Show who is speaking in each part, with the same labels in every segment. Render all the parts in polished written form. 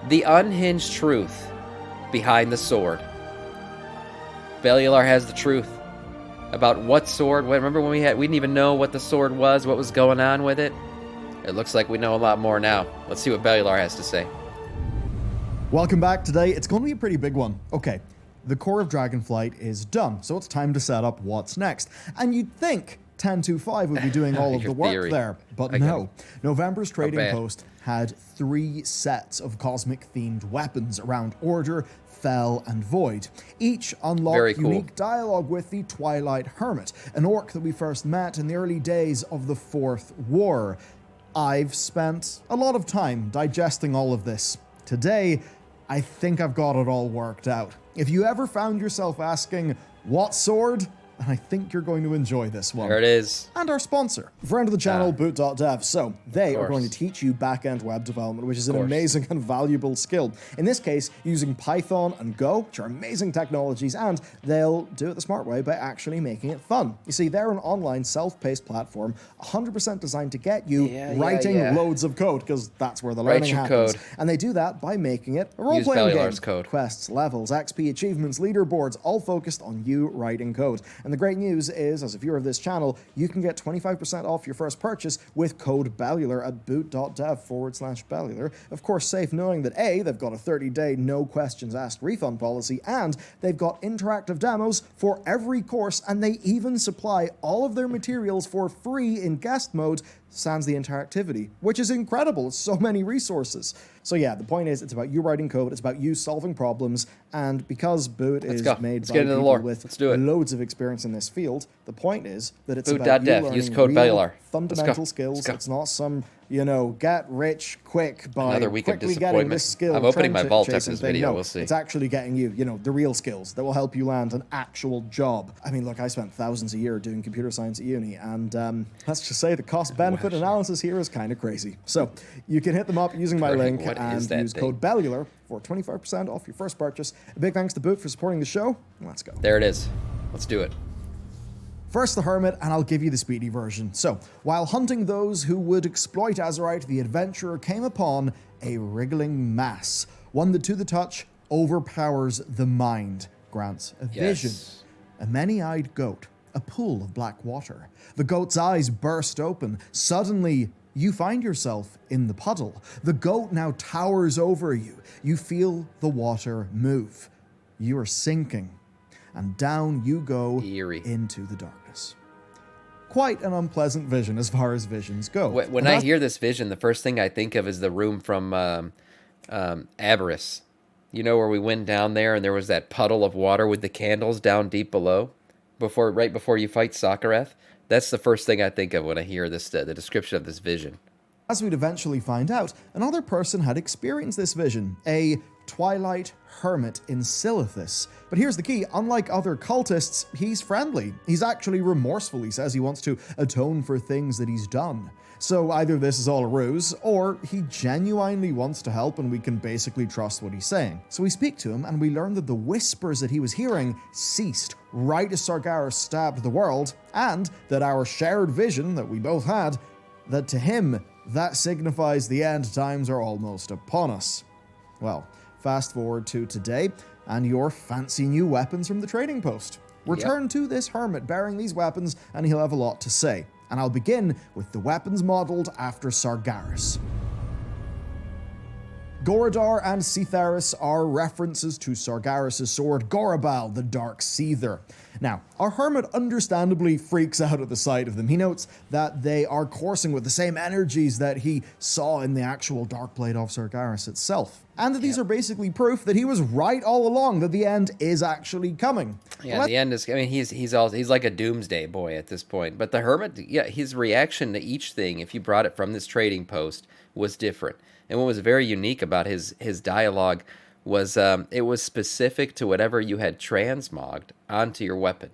Speaker 1: The unhinged truth behind the sword. Bellular has the truth about what sword. Remember when we didn't even know what the sword was, what was going on with it? It looks like we know a lot more now. Let's see what Bellular has to say.
Speaker 2: Welcome back. Today, it's going to be a pretty big one. Okay, the core of Dragonflight is done, so it's time to set up what's next. And you'd think 10.2.5 would be doing all of the work there, but no. November's trading post had 3 sets of cosmic-themed weapons around Order, Fel, and Void. Each unlocked unique dialogue with the Twilight Hermit, an orc that we first met in the early days of the Fourth War. I've spent a lot of time digesting all of this. Today, I think I've got it all worked out. If you ever found yourself asking, what sword? And I think you're going to enjoy this one.
Speaker 1: There it is.
Speaker 2: And our sponsor, friend of the channel, boot.dev. So they are going to teach you back-end web development, which is an amazing and valuable skill. In this case, using Python and Go, which are amazing technologies, and they'll do it the smart way by actually making it fun. You see, they're an online self-paced platform, 100% designed to get you writing loads of code, because that's where the learning happens. Code. And they do that by making it a role-playing game. Code. Quests, levels, XP, achievements, leaderboards, all focused on you writing code. And the great news is, as a viewer of this channel, you can get 25% off your first purchase with code Bellular at boot.dev/Bellular. Of course, safe knowing that A, they've got a 30-day no questions asked refund policy, and they've got interactive demos for every course, and they even supply all of their materials for free in guest mode, sans the interactivity, which is incredible. It's so many resources. So yeah, the point is, it's about you writing code, it's about you solving problems, and because Boot is made by people with loads of experience in this field, the point is that it's about you learning use code real fundamental skills. It's not some, get rich quick by quickly getting this skill.
Speaker 1: I'm opening my vault after this video, we'll see.
Speaker 2: It's actually getting you, the real skills that will help you land an actual job. I mean, look, I spent thousands a year doing computer science at uni, and let's just say the cost-benefit analysis here is kind of crazy. So you can hit them up using my link and use code Bellular for 25% off your first purchase. A big thanks to Boot for supporting the show. Let's go.
Speaker 1: There it is. Let's do it.
Speaker 2: First the Hermit, and I'll give you the speedy version. So, while hunting those who would exploit Azerite, the adventurer came upon a wriggling mass, one that to the touch overpowers the mind, grants a vision, a many-eyed goat, a pool of black water. The goat's eyes burst open. Suddenly, you find yourself in the puddle. The goat now towers over you. You feel the water move. You are sinking. And down you go into the darkness. Quite an unpleasant vision as far as visions go.
Speaker 1: When I hear this vision, the first thing I think of is the room from Aberys. You know, where we went down there and there was that puddle of water with the candles down deep below, right before you fight Sargeras. That's the first thing I think of when I hear this, the description of this vision.
Speaker 2: As we'd eventually find out, another person had experienced this vision, a Twilight Hermit in Silithus. But here's the key, unlike other cultists, he's friendly. He's actually remorseful. He says he wants to atone for things that he's done. So either this is all a ruse, or he genuinely wants to help and we can basically trust what he's saying. So we speak to him and we learn that the whispers that he was hearing ceased right as Sargeras stabbed the world, and that our shared vision that we both had, that to him, that signifies the end times are almost upon us. Well, fast forward to today, and your fancy new weapons from the trading post. Return to this hermit bearing these weapons, and he'll have a lot to say. And I'll begin with the weapons modeled after Sargeras. Gorodar and Seatheris are references to Sargeras' sword Gorabal, the Dark Seether. Now, our hermit understandably freaks out at the sight of them. He notes that they are coursing with the same energies that he saw in the actual Darkblade of Sargeras itself. And that these are basically proof that he was right all along, that the end is actually coming.
Speaker 1: Yeah, the end is, I mean, he's like a doomsday boy at this point. But the hermit, his reaction to each thing, if you brought it from this trading post, was different. And what was very unique about his dialogue was it was specific to whatever you had transmogged onto your weapon.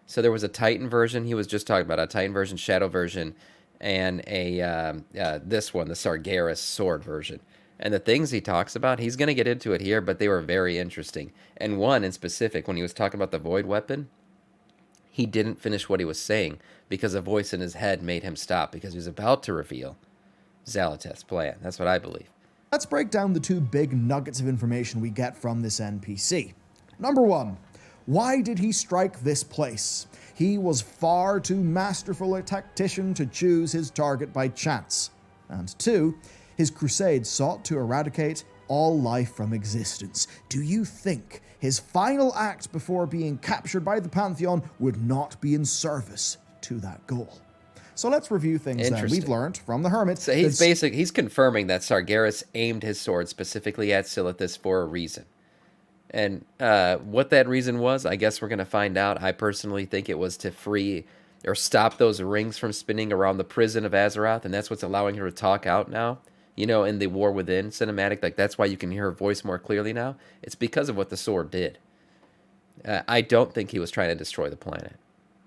Speaker 1: So there was a Titan version, he was just talking about, a Titan version, Shadow version, and this one, the Sargeras sword version. And the things he talks about, he's going to get into it here, but they were very interesting. And one in specific, when he was talking about the Void weapon, he didn't finish what he was saying because a voice in his head made him stop because he was about to reveal Xal'atath's plan. That's what I believe.
Speaker 2: Let's break down the two big nuggets of information we get from this NPC. Number 1, why did he strike this place? He was far too masterful a tactician to choose his target by chance. And 2, his crusade sought to eradicate all life from existence. Do you think his final act before being captured by the Pantheon would not be in service to that goal? So let's review things then. We've learned from the Hermit.
Speaker 1: So he's confirming that Sargeras aimed his sword specifically at Silithus for a reason. And what that reason was, I guess we're going to find out. I personally think it was to free or stop those rings from spinning around the prison of Azeroth, and that's what's allowing her to talk out now. You know, in the War Within cinematic, like that's why you can hear her voice more clearly now. It's because of what the sword did. I don't think he was trying to destroy the planet.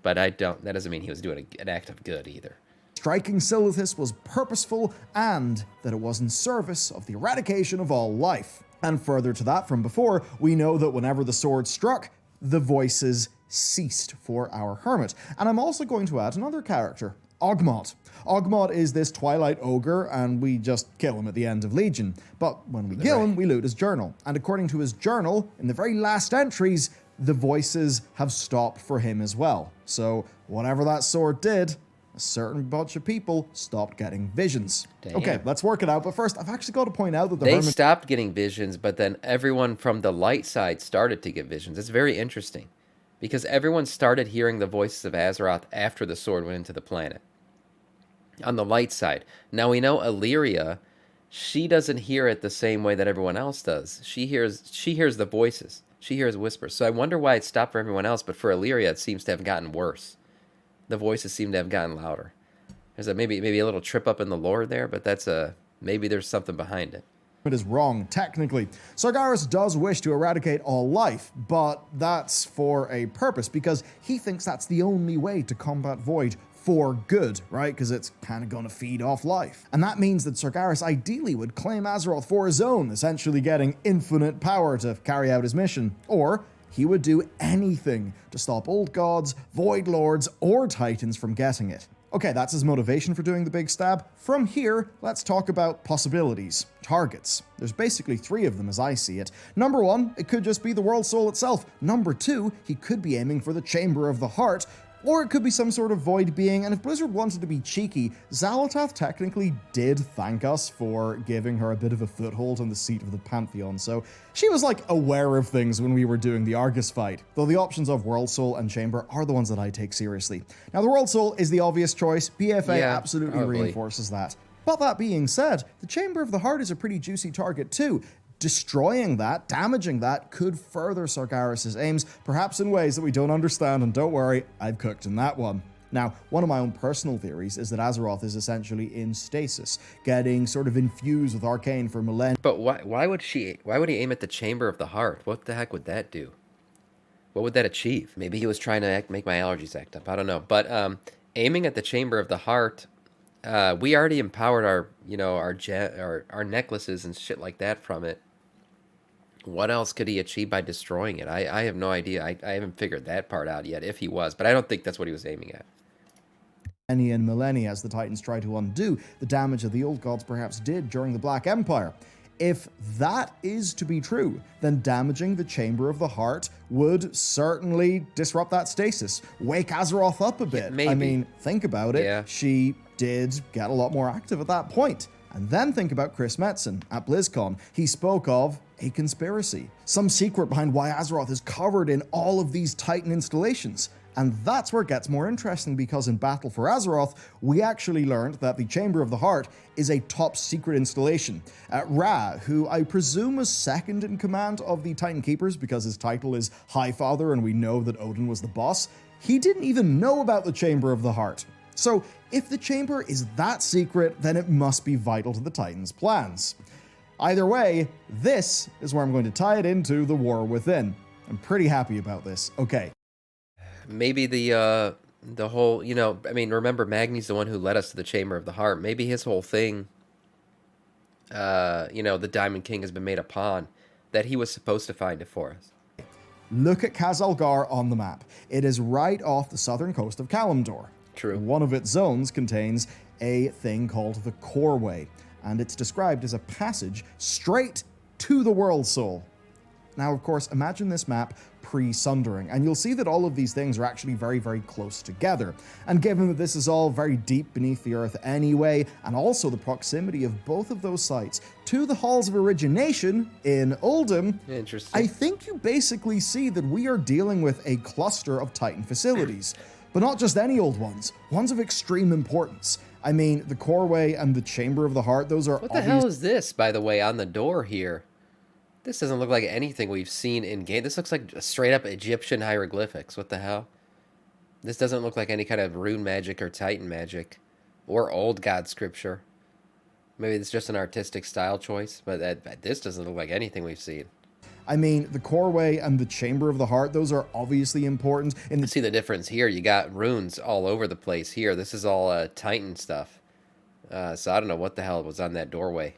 Speaker 1: But that doesn't mean he was doing an act of good either.
Speaker 2: Striking Silithus was purposeful and that it was in service of the eradication of all life. And further to that from before, we know that whenever the sword struck, the voices ceased for our Hermit. And I'm also going to add another character, Ogmod. Ogmod is this Twilight ogre, and we just kill him at the end of Legion. But when we kill him, we loot his journal. And according to his journal, in the very last entries, the voices have stopped for him as well. So whatever that sword did, a certain bunch of people stopped getting visions. Damn. Okay, let's work it out. But first, I've actually got to point out that
Speaker 1: they stopped getting visions, but then everyone from the light side started to get visions. It's very interesting because everyone started hearing the voices of Azeroth after the sword went into the planet. On the light side. Now we know Illyria, she doesn't hear it the same way that everyone else does. She hears the voices. She hears whispers. So I wonder why it stopped for everyone else, but for Illyria it seems to have gotten worse. The voices seem to have gotten louder. There's maybe a little trip up in the lore there, but maybe there's something behind it.
Speaker 2: It is wrong, technically. Sargeras does wish to eradicate all life, but that's for a purpose, because he thinks that's the only way to combat Void for good, right? Because it's kind of going to feed off life. And that means that Sargeras ideally would claim Azeroth for his own, essentially getting infinite power to carry out his mission. Or he would do anything to stop old gods, void lords, or titans from getting it. Okay, that's his motivation for doing the big stab. From here, let's talk about possibilities, targets. There's basically 3 of them as I see it. Number 1, it could just be the World Soul itself. Number 2, he could be aiming for the Chamber of the Heart, or it could be some sort of void being, and if Blizzard wanted to be cheeky, Xal'atath technically did thank us for giving her a bit of a foothold on the seat of the Pantheon, so she was like aware of things when we were doing the Argus fight, though the options of World Soul and Chamber are the ones that I take seriously. Now the World Soul is the obvious choice, BFA absolutely reinforces that. But that being said, the Chamber of the Heart is a pretty juicy target too. Destroying that, damaging that, could further Sargeras' aims, perhaps in ways that we don't understand, and don't worry, I've cooked in that one. Now, one of my own personal theories is that Azeroth is essentially in stasis, getting sort of infused with arcane for millennia.
Speaker 1: But why would he aim at the Chamber of the Heart? What the heck would that do? What would that achieve? Maybe he was trying to make my allergies act up, I don't know. But aiming at the Chamber of the Heart, we already empowered our necklaces and shit like that from it. What else could he achieve by destroying it? I have no idea. I haven't figured that part out yet, if he was. But I don't think that's what he was aiming at.
Speaker 2: And millennia as the Titans try to undo the damage that the old gods perhaps did during the Black Empire. If that is to be true, then damaging the Chamber of the Heart would certainly disrupt that stasis. Wake Azeroth up a bit.
Speaker 1: Maybe.
Speaker 2: I mean, think about it.
Speaker 1: Yeah.
Speaker 2: She did get a lot more active at that point. And then think about Chris Metzen at BlizzCon. He spoke of a conspiracy, some secret behind why Azeroth is covered in all of these Titan installations. And that's where it gets more interesting, because in Battle for Azeroth, we actually learned that the Chamber of the Heart is a top secret installation. Ra, who I presume was second in command of the Titan Keepers because his title is High Father and we know that Odin was the boss, he didn't even know about the Chamber of the Heart. So if the chamber is that secret, then it must be vital to the Titans' plans. Either way, this is where I'm going to tie it into the War Within. I'm pretty happy about this. Okay.
Speaker 1: Maybe the whole, remember Magni's the one who led us to the Chamber of the Heart. Maybe his whole thing, the Diamond King has been made a pawn, that he was supposed to find it for us.
Speaker 2: Look at Khazalgar on the map. It is right off the southern coast of Kalimdor.
Speaker 1: True.
Speaker 2: One of its zones contains a thing called the Coreway. and it's described as a passage straight to the World Soul. Now, of course, imagine this map pre-sundering, and you'll see that all of these things are actually very, very close together. And given that this is all very deep beneath the earth anyway, and also the proximity of both of those sites to the Halls of Origination in Uldum, I think you basically see that we are dealing with a cluster of Titan facilities. But not just any old ones of extreme importance. I mean, the Coreway and the Chamber of the Heart, those are
Speaker 1: What the hell is this, by the way, on the door here? This doesn't look like anything we've seen in game. This looks like straight up Egyptian hieroglyphics. What the hell? This doesn't look like any kind of rune magic or Titan magic. Or old god scripture. Maybe it's just an artistic style choice, but this doesn't look like anything we've seen.
Speaker 2: I mean, the Coreway and the Chamber of the Heart, those are obviously important.
Speaker 1: See the difference here. You got runes all over the place here. This is all Titan stuff. So I don't know what the hell was on that doorway.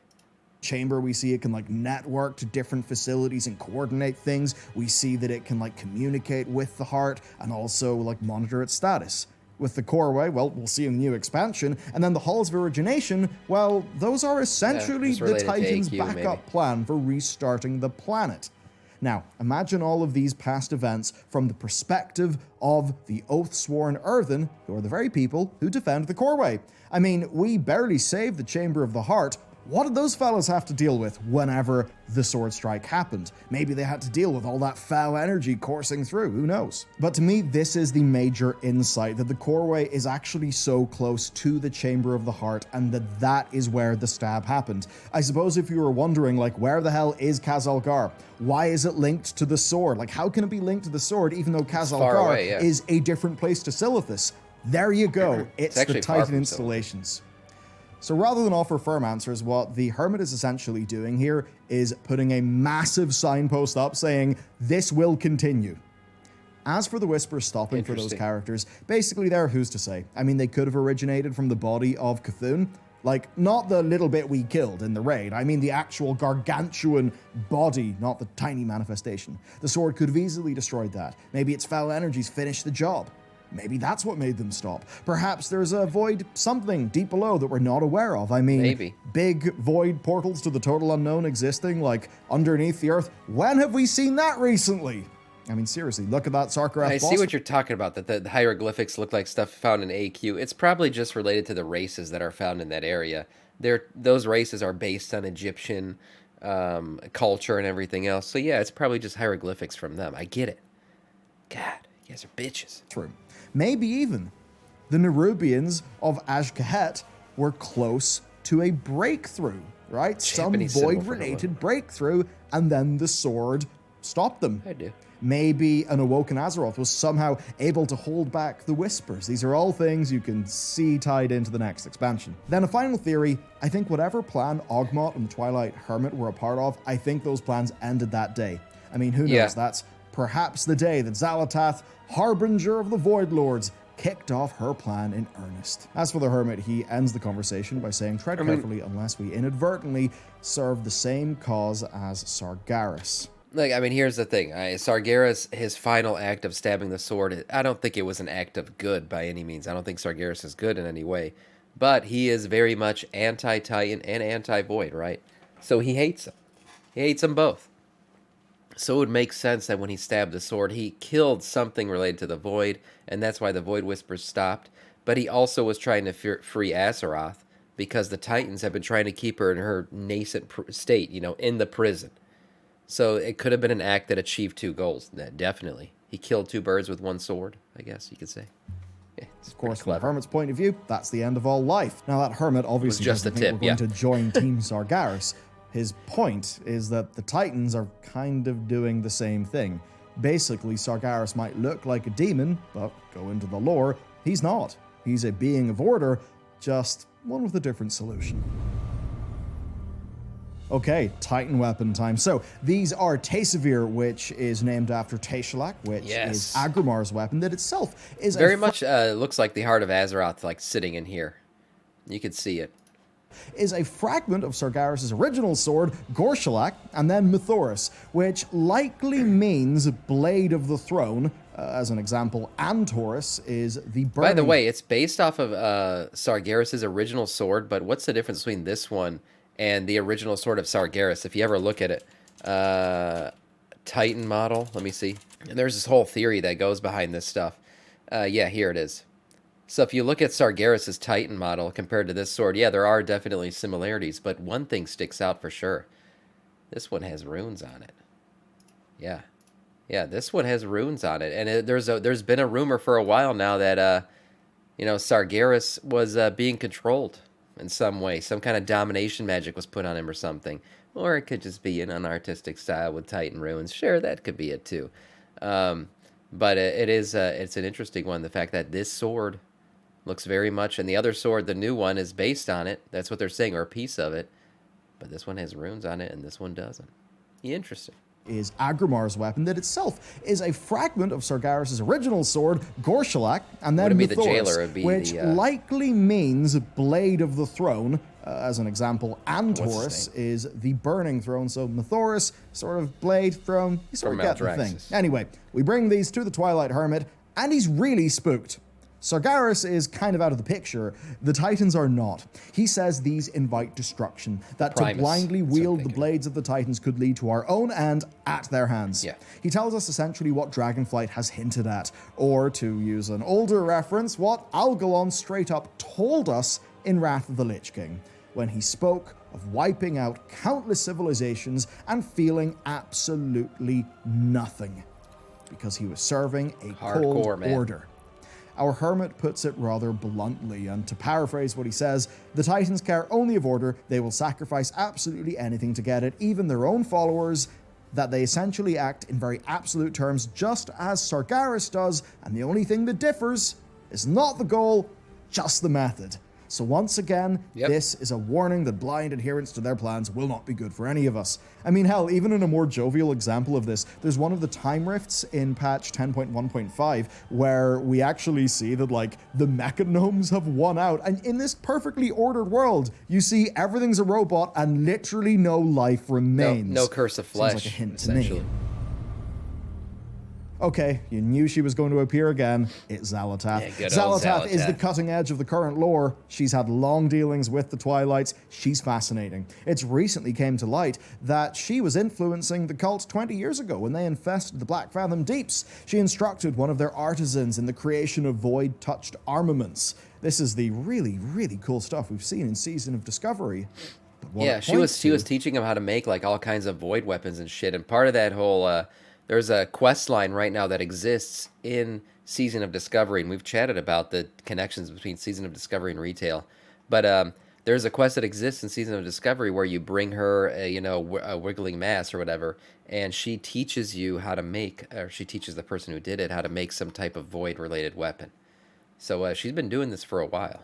Speaker 2: Chamber, we see it can like network to different facilities and coordinate things. We see that it can like communicate with the heart and also like monitor its status. With the Coreway, well, we'll see in the new expansion. And then the Halls of Origination, well, those are essentially the Titan's backup plan for restarting the planet. Now, imagine all of these past events from the perspective of the Oath-sworn Earthen, who are the very people who defend the Coreway. I mean, we barely saved the Chamber of the Heart. What did those fellas have to deal with whenever the sword strike happened? Maybe they had to deal with all that foul energy coursing through, who knows? But to me, this is the major insight, that the Coreway is actually so close to the Chamber of the Heart, and that is where the stab happened. I suppose if you were wondering, like, where the hell is Khazalgar? Why is it linked to the sword? Like, how can it be linked to the sword even though Khazalgar is a different place to Silithus? There you go. It's the Titan installations. So rather than offer firm answers, what the Hermit is essentially doing here is putting a massive signpost up saying, this will continue. As for the Whispers stopping for those characters, basically they're who's to say. I mean, they could have originated from the body of Cthulhu. Like, not the little bit we killed in the raid. I mean the actual gargantuan body, not the tiny manifestation. The sword could have easily destroyed that. Maybe its foul energies finished the job. Maybe that's what made them stop. Perhaps there's a void something deep below that we're not aware of. I mean, big void portals to the total unknown existing, like, underneath the earth. When have we seen that recently? I mean, seriously, look at that Sargeras
Speaker 1: I see what you're talking about, that the hieroglyphics look like stuff found in AQ. It's probably just related to the races that are found in that area. Those races are based on Egyptian culture and everything else. So yeah, it's probably just hieroglyphics from them. I get it. God, you guys are bitches.
Speaker 2: True. Maybe even the Nerubians of Azj-Kahet were close to a breakthrough, right?
Speaker 1: Japanese
Speaker 2: some void-related breakthrough, and then the sword stopped them.
Speaker 1: I do.
Speaker 2: Maybe an awoken Azeroth was somehow able to hold back the Whispers. These are all things you can see tied into the next expansion. Then a final theory, I think whatever plan Ogmot and the Twilight Hermit were a part of, I think those plans ended that day. I mean, who knows?
Speaker 1: Yeah.
Speaker 2: That's perhaps the day that Xal'atath, harbinger of the Void Lords, kicked off her plan in earnest. As for the Hermit, he ends the conversation by saying, tread carefully unless we inadvertently serve the same cause as Sargeras.
Speaker 1: Like, I mean, here's the thing. Sargeras, his final act of stabbing the sword, I don't think it was an act of good by any means. I don't think Sargeras is good in any way. But he is very much anti-Titan and anti-Void, right? So he hates them. He hates them both. So it would make sense that when he stabbed the sword, he killed something related to the Void, and that's why the Void Whispers stopped. But he also was trying to free Azeroth, because the Titans have been trying to keep her in her nascent state, you know, in the prison. So it could have been an act that achieved two goals. Definitely. He killed two birds with one sword, I guess you could say. Yeah,
Speaker 2: of course, from the Hermit's point of view, that's the end of all life. Now, that Hermit obviously doesn't think we're going to join Team Sargeras. His point is that the Titans are kind of doing the same thing. Basically, Sargeras might look like a demon, but go into the lore, he's not. He's a being of order, just one with a different solution. Okay, Titan weapon time. So, these are Taysavir, which is named after Tayshalak, which is Agrimar's weapon that itself is
Speaker 1: very much looks like the Heart of Azeroth, like sitting in here. You could see it.
Speaker 2: Is a fragment of Sargeras' original sword, Gorshalak, and then Mythoris, which likely means Blade of the Throne. As an example, Antorus is the burning...
Speaker 1: By the way, it's based off of Sargeras' original sword, but what's the difference between this one and the original sword of Sargeras. If you ever look at it, Titan model. Let me see. And there's this whole theory that goes behind this stuff. Yeah, here it is. So if you look at Sargeras' Titan model compared to this sword, yeah, there are definitely similarities, but one thing sticks out for sure. This one has runes on it. Yeah. Yeah, this one has runes on it. And there's been a rumor for a while now that, Sargeras was being controlled in some way. Some kind of domination magic was put on him or something. Or it could just be an unartistic style with Titan runes. Sure, that could be it too. But it's an interesting one. The fact that this sword looks very much, and the other sword, the new one, is based on it. That's what they're saying, or a piece of it. But this one has runes on it, and this one doesn't. Interesting.
Speaker 2: Is Agrimar's weapon that itself is a fragment of Sargeras' original sword, Gorshalak, and then
Speaker 1: Wouldn't be the
Speaker 2: Mythoris,
Speaker 1: jailer, it'd be
Speaker 2: which
Speaker 1: the,
Speaker 2: likely means Blade of the Throne, as an example, and Taurus is the Burning Throne, so Mythoris, sort of Blade, Throne, you sort of get the thing. Anyway, we bring these to the Twilight Hermit, and he's really spooked. Sargeras is kind of out of the picture. The Titans are not. He says these invite destruction, that to blindly wield the blades of the Titans could lead to our own end at their hands.
Speaker 1: Yeah.
Speaker 2: He tells us essentially what Dragonflight has hinted at, or to use an older reference, what Algalon straight up told us in Wrath of the Lich King, when he spoke of wiping out countless civilizations and feeling absolutely nothing, because he was serving a cold order. Our hermit puts it rather bluntly, and to paraphrase what he says, the Titans care only of order. They will sacrifice absolutely anything to get it, even their own followers, that they essentially act in very absolute terms, just as Sargeras does, and the only thing that differs is not the goal, just the method. So once again, this is a warning that blind adherence to their plans will not be good for any of us. I mean, hell, even in a more jovial example of this, there's one of the time rifts in patch 10.1.5 where we actually see that, like, the mecha gnomes have won out. And in this perfectly ordered world, you see everything's a robot and literally no life remains.
Speaker 1: No curse of flesh,
Speaker 2: seems like a hint to me. Okay, you knew she was going to appear again. It's Xal'atath.
Speaker 1: Yeah,
Speaker 2: Xal'atath is the cutting edge of the current lore. She's had long dealings with the Twilights. She's fascinating. It's recently came to light that she was influencing the cult 20 years ago when they infested the Black Fathom Deeps. She instructed one of their artisans in the creation of void-touched armaments. This is the really, really cool stuff we've seen in Season of Discovery.
Speaker 1: Yeah, she was teaching him how to make, like, all kinds of void weapons and shit, and part of that whole... There's a quest line right now that exists in Season of Discovery, and we've chatted about the connections between Season of Discovery and retail. But there's a quest that exists in Season of Discovery where you bring her a wiggling mass or whatever, and she teaches you how to make, or she teaches the person who did it how to make some type of void-related weapon. So she's been doing this for a while.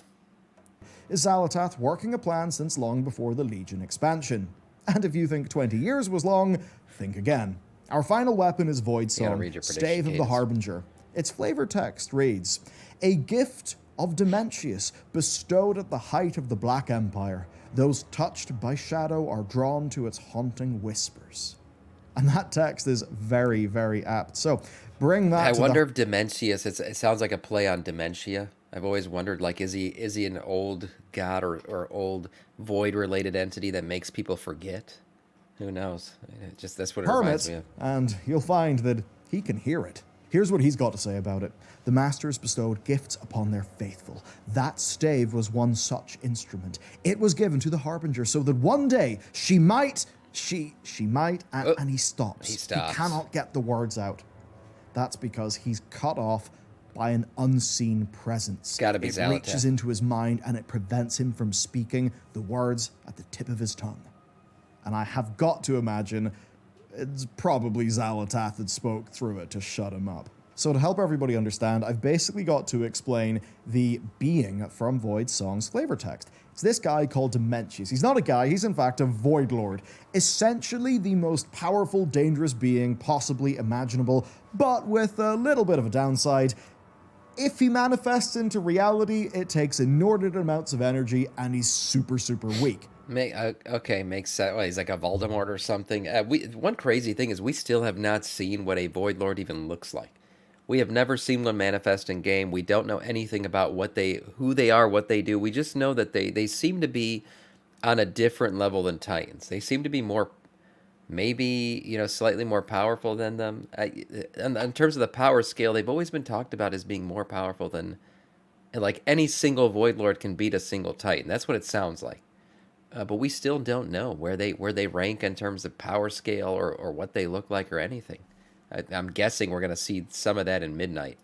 Speaker 2: Is Xal'atath working a plan since long before the Legion expansion? And if you think 20 years was long, think again. Our final weapon is Void Song, Stave of the Harbinger. Its flavor text reads, "A gift of Dementias bestowed at the height of the Black Empire. Those touched by shadow are drawn to its haunting whispers." And that text is very, very apt. So bring that
Speaker 1: I wonder if Dementias, it sounds like a play on dementia. I've always wondered, like, is he an old god or old void-related entity that makes people forget? Who knows? That's what it reminds me of.
Speaker 2: And you'll find that he can hear it. Here's what he's got to say about it. "The masters bestowed gifts upon their faithful. That stave was one such instrument. It was given to the Harbinger so that one day she might, and he stops. He cannot get the words out. That's because he's cut off by an unseen presence.
Speaker 1: Gotta be Xal'atath.
Speaker 2: It reaches into his mind and it prevents him from speaking the words at the tip of his tongue. And I have got to imagine it's probably Xal'atath that spoke through it to shut him up. So to help everybody understand, I've basically got to explain the being from Void Song's flavor text. It's this guy called Dementias. He's not a guy, he's in fact a Void Lord. Essentially the most powerful, dangerous being possibly imaginable, but with a little bit of a downside. If he manifests into reality, it takes inordinate amounts of energy and he's super, super weak.
Speaker 1: Okay, makes sense. Well, he's like a Voldemort or something. One crazy thing is we still have not seen what a Void Lord even looks like. We have never seen one manifest in game. We don't know anything about who they are, what they do. We just know that they seem to be on a different level than Titans. They seem to be more, maybe, slightly more powerful than them. In terms of the power scale, they've always been talked about as being more powerful than, like, any single Void Lord can beat a single Titan. That's what it sounds like. But we still don't know where they rank in terms of power scale or what they look like or anything. I'm guessing we're going to see some of that in Midnight.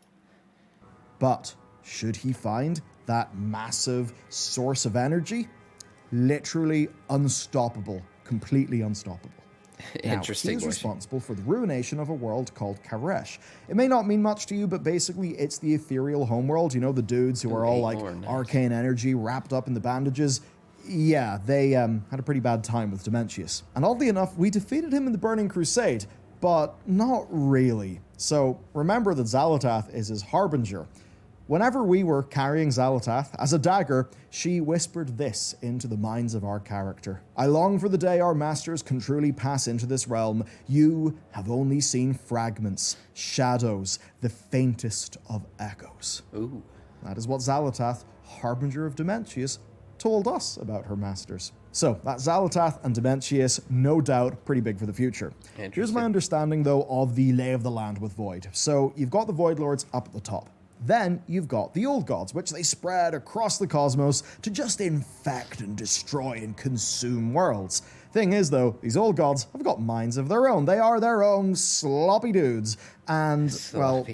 Speaker 2: But should he find that massive source of energy? Literally unstoppable, completely unstoppable.
Speaker 1: Interesting.
Speaker 2: Now, he is responsible for the ruination of a world called Karesh. It may not mean much to you, but basically it's the ethereal homeworld. You know, the dudes who are all like arcane energy wrapped up in the bandages. Yeah, they had a pretty bad time with Dementias. And oddly enough, we defeated him in the Burning Crusade, but not really. So remember that Xal'atath is his harbinger. Whenever we were carrying Xal'atath as a dagger, she whispered this into the minds of our character. I long for the day our masters can truly pass into this realm. You have only seen fragments, shadows, the faintest of echoes.
Speaker 1: Ooh.
Speaker 2: That is what Xal'atath, harbinger of Dementias, told us about her masters. So, that's Xal'atath and Dementias, no doubt pretty big for the future. Here's my understanding, though, of the lay of the land with Void. So, you've got the Void Lords up at the top. Then you've got the Old Gods, which they spread across the cosmos to just infect and destroy and consume worlds. Thing is, though, these Old Gods have got minds of their own. They are their own sloppy dudes. And,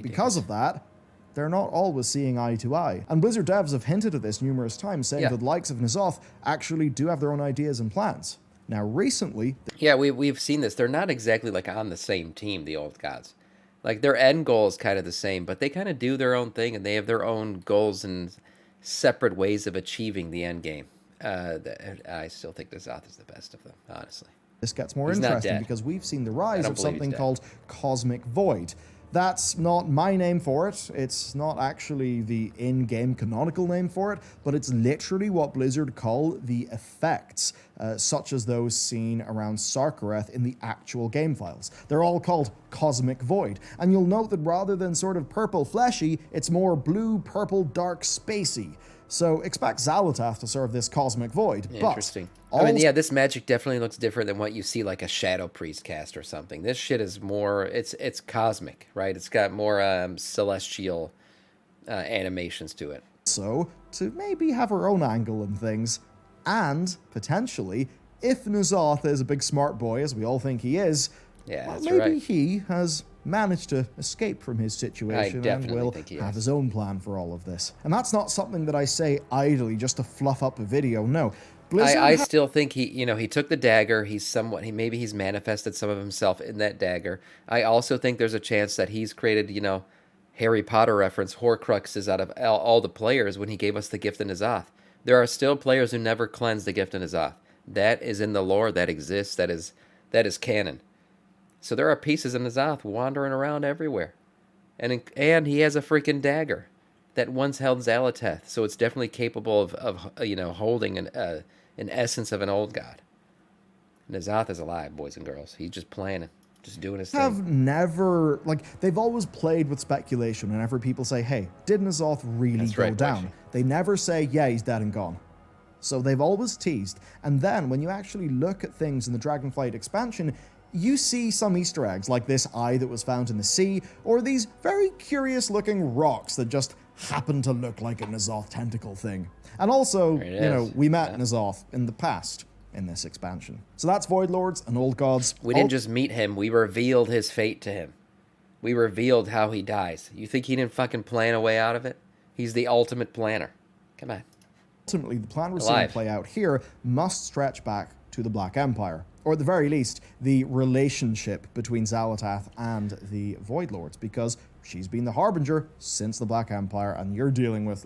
Speaker 2: because of that, they're not always seeing eye to eye. And Blizzard devs have hinted at this numerous times, saying that the likes of N'Zoth actually do have their own ideas and plans. Now, recently...
Speaker 1: Yeah, we've seen this. They're not exactly, like, on the same team, the Old Gods. Like, their end goal is kind of the same, but they kind of do their own thing, and they have their own goals and separate ways of achieving the end game. I still think Zotth is the best of them, honestly.
Speaker 2: This gets more interesting because we've seen the rise of something called Cosmic Void. That's not my name for it. It's not actually the in-game canonical name for it, but it's literally what Blizzard call the effects, such as those seen around Sargeras in the actual game files. They're all called Cosmic Void, and you'll note that rather than sort of purple fleshy, it's more blue, purple, dark, spacey. So expect Xal'atath to serve this Cosmic Void.
Speaker 1: Interesting. I mean, yeah, this magic definitely looks different than what you see like a Shadow Priest cast or something. This shit is more, it's cosmic, right? It's got more celestial animations to it.
Speaker 2: So, to maybe have her own angle and things, and potentially, if N'Zoth is a big smart boy, as we all think he is, maybe he has managed to escape from his situation and will have his own plan for all of this. And that's not something that I say idly just to fluff up a video, no.
Speaker 1: I still think he took the dagger. Maybe he's manifested some of himself in that dagger. I also think there's a chance that he's created, Harry Potter reference Horcruxes out of all the players when he gave us the gift in N'Zoth. There are still players who never cleansed the gift in N'Zoth. That is in the lore, that exists, that is canon. So there are pieces in N'Zoth wandering around everywhere. And he has a freaking dagger that once held Xal'atath, so it's definitely capable of holding an essence of an old god. N'Zoth is alive, boys and girls. He's just planning, just doing his thing.
Speaker 2: They've always played with speculation whenever people say, hey, did N'Zoth really go down? They never say, yeah, he's dead and gone. So they've always teased. And then when you actually look at things in the Dragonflight expansion, you see some Easter eggs, like this eye that was found in the sea, or these very curious-looking rocks that just happen to look like a N'Zoth tentacle thing. And also, we met N'Zoth in the past in this expansion. So that's Void Lords and Old Gods.
Speaker 1: We didn't just meet him, we revealed his fate to him. We revealed how he dies. You think he didn't fucking plan a way out of it? He's the ultimate planner. Come on.
Speaker 2: Ultimately, the plan we're seeing play out here must stretch back to the Black Empire. Or at the very least, the relationship between Xal'atath and the Void Lords, because she's been the Harbinger since the Black Empire, and you're dealing with,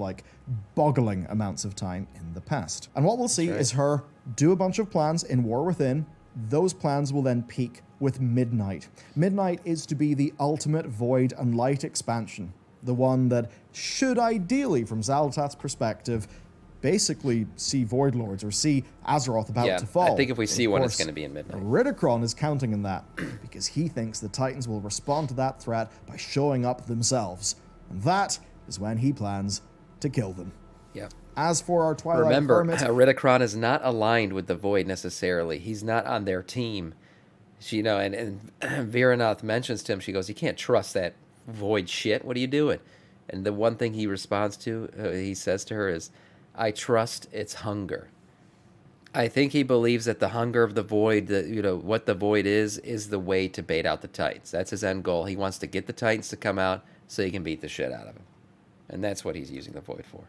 Speaker 2: boggling amounts of time in the past. And what we'll see is her do a bunch of plans in War Within. Those plans will then peak with Midnight. Midnight is to be the ultimate Void and Light expansion, the one that should ideally, from Xal'atath's perspective, basically see Void Lords or see Azeroth about to fall.
Speaker 1: I think if we see one, it's going to be in Midnight.
Speaker 2: Ridicron is counting on that because he thinks the Titans will respond to that threat by showing up themselves. And that is when he plans to kill them.
Speaker 1: Yeah.
Speaker 2: As for our Twilight
Speaker 1: Remember,
Speaker 2: Hermit...
Speaker 1: Ridicron is not aligned with the Void necessarily. He's not on their team. She, and Viranath mentions to him, she goes, you can't trust that Void shit. What are you doing? And the one thing he responds to, he says to her is, I trust its hunger. I think he believes that the hunger of the Void, what the Void is the way to bait out the Titans. That's his end goal. He wants to get the Titans to come out so he can beat the shit out of them. And that's what he's using the Void for.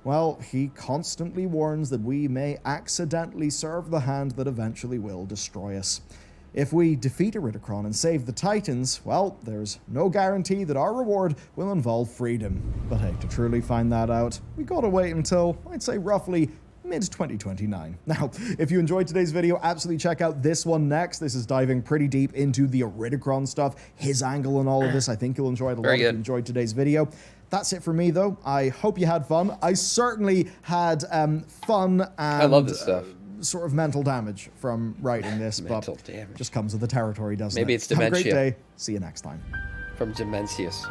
Speaker 2: Well, he constantly warns that we may accidentally serve the hand that eventually will destroy us. If we defeat Iridikron and save the Titans, well, there's no guarantee that our reward will involve freedom. But hey, to truly find that out, we gotta wait until, I'd say, roughly mid-2029. Now, if you enjoyed today's video, absolutely check out this one next. This is diving pretty deep into the Iridikron stuff, his angle and all of this. I think you'll enjoy it a lot if you enjoyed today's video. That's it for me, though. I hope you had fun. I certainly had fun and...
Speaker 1: I love this stuff.
Speaker 2: Sort of mental damage from writing this, but just comes with the territory, doesn't it?
Speaker 1: Maybe it's dementia.
Speaker 2: Have a great day. See you next time.
Speaker 1: From Dementias.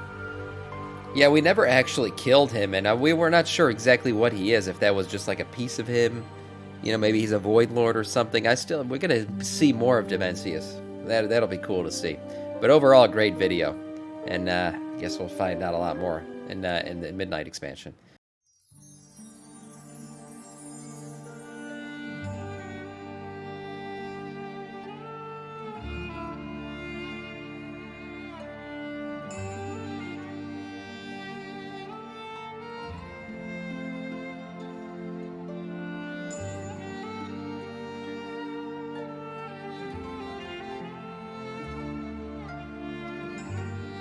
Speaker 1: Yeah, we never actually killed him, and we were not sure exactly what he is, if that was just like a piece of him. Maybe he's a Void Lord or something. We're going to see more of Dementias. That'll be cool to see. But overall, great video. And I guess we'll find out a lot more in the Midnight expansion.